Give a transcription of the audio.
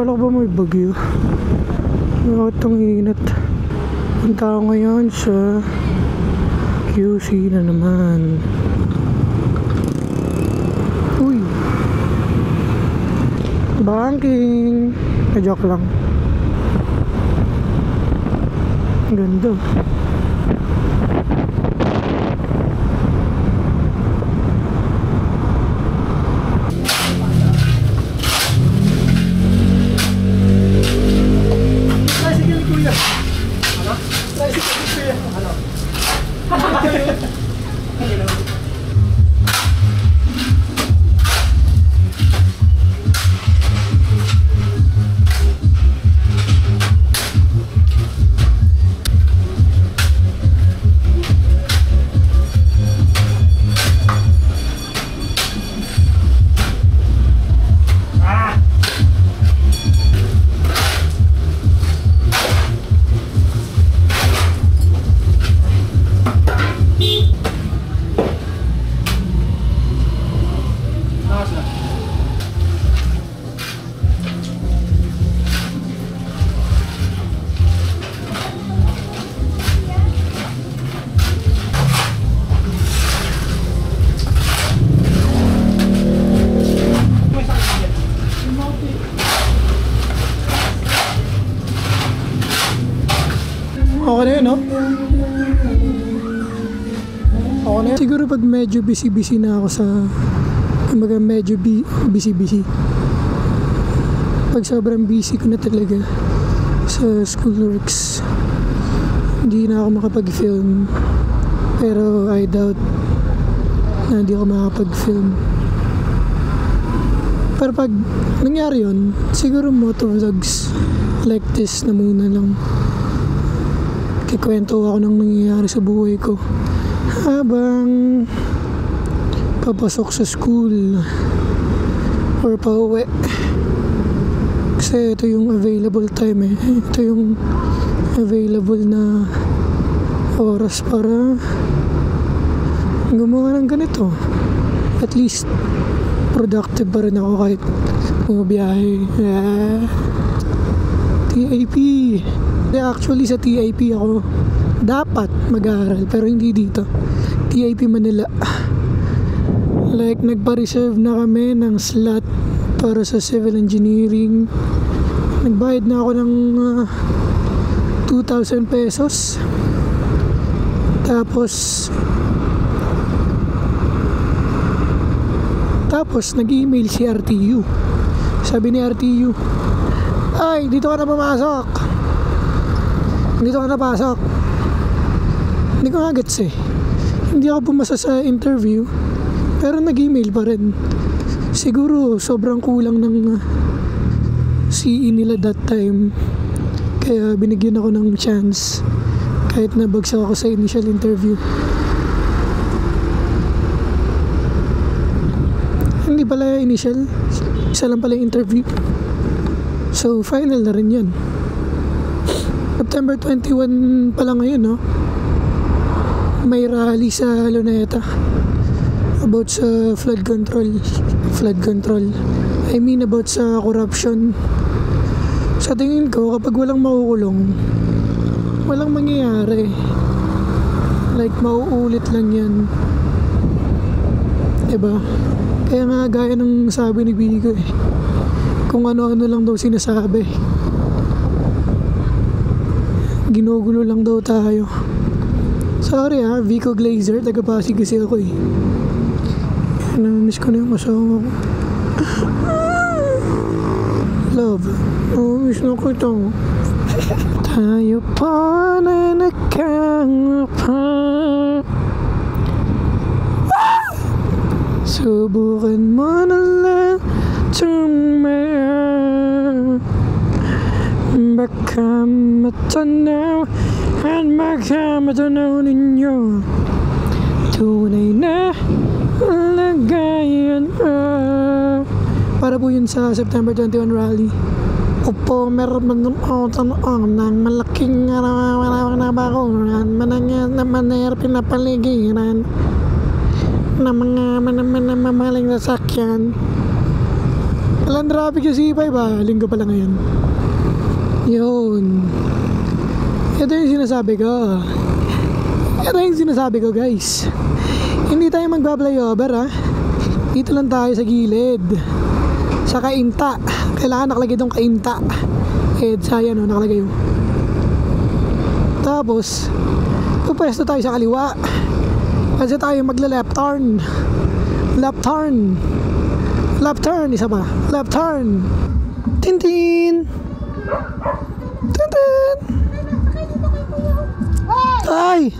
Kala ko ba may bagyo? Bakit ang init? Punta ako ngayon sa QC na naman. Uy! Banking! Na-joke lang. Ganda. Okay na yun, no? Okay na yun. Siguro pag medyo busy-busy na ako sa... Kumbaga medyo busy-busy. Pag sobrang busy ko na talaga sa school works, hindi na ako makapag-film. Pero I doubt na hindi ako makapag-film. Pero pag nangyari yun, siguro motovlogs like this na muna lang. Kikwento ako ng nangyayari sa buhay ko habang papasok sa school or pauwi, kasi ito yung available time eh. Ito yung available na oras para gumawa ng ganito. At least productive pa rin ako kahit bumabiyahe. TIP. Actually sa TIP ako dapat mag-aaral pero hindi dito. TIP Manila. Like nagpa-reserve na kami ng slot para sa civil engineering. Nagbayad na ako ng 2,000 pesos. Tapos nag-email si RTU. Sabi ni RTU, ay, dito ka na pumasok. Dito ka na pasok. Hindi ko agad hindi ako pumasa sa interview, pero nag-email pa rin. Siguro sobrang kulang ng CE nila that time, kaya binigyan ako ng chance kahit nabagsak ako sa initial interview. Hindi pala initial, isa lang pala yung interview. So final na rin yan. September 21 pala ngayon, no? May rally sa Luneta about sa flood control. I mean about sa corruption. Sa tingin ko, kapag walang makukulong, walang mangyayari. Like mauulit lang yan, diba? Kaya nga gaya ng sabi ni Bigo eh, kung ano-ano lang daw sinasabi, ginugulo lang daw tayo. Sorry Vico Glazer, taga Pasig kasi ako eh. Namimiss ko na yung asawa ko. Love, namimiss na ko ito. Tayo pa na nakangapa, subukan mo na lang tumaya. Baka matanaw at baka matanaw ninyo tunay na lagayan. Para po yun sa September 21 rally. Opo, meron man ng malaking nabakuran, manayar pinapaligiran ng mga mamaling sasakyan. Walang traffic yung C5 linggo pa lang ngayon. Yun. Ito yung sinasabi ko. Ito yung sinasabi ko guys. Hindi tayo magba-flyover Dito lang tayo sa gilid. Sa Kainta. Kailangan nakalagay doon Kainta. Sayang nakalagay yun. Tapos pupwesto tayo sa kaliwa. Kasi tayo magla-left turn. Left turn. Left turn, isa pa. Left turn. Tintin. Tintin. Ay!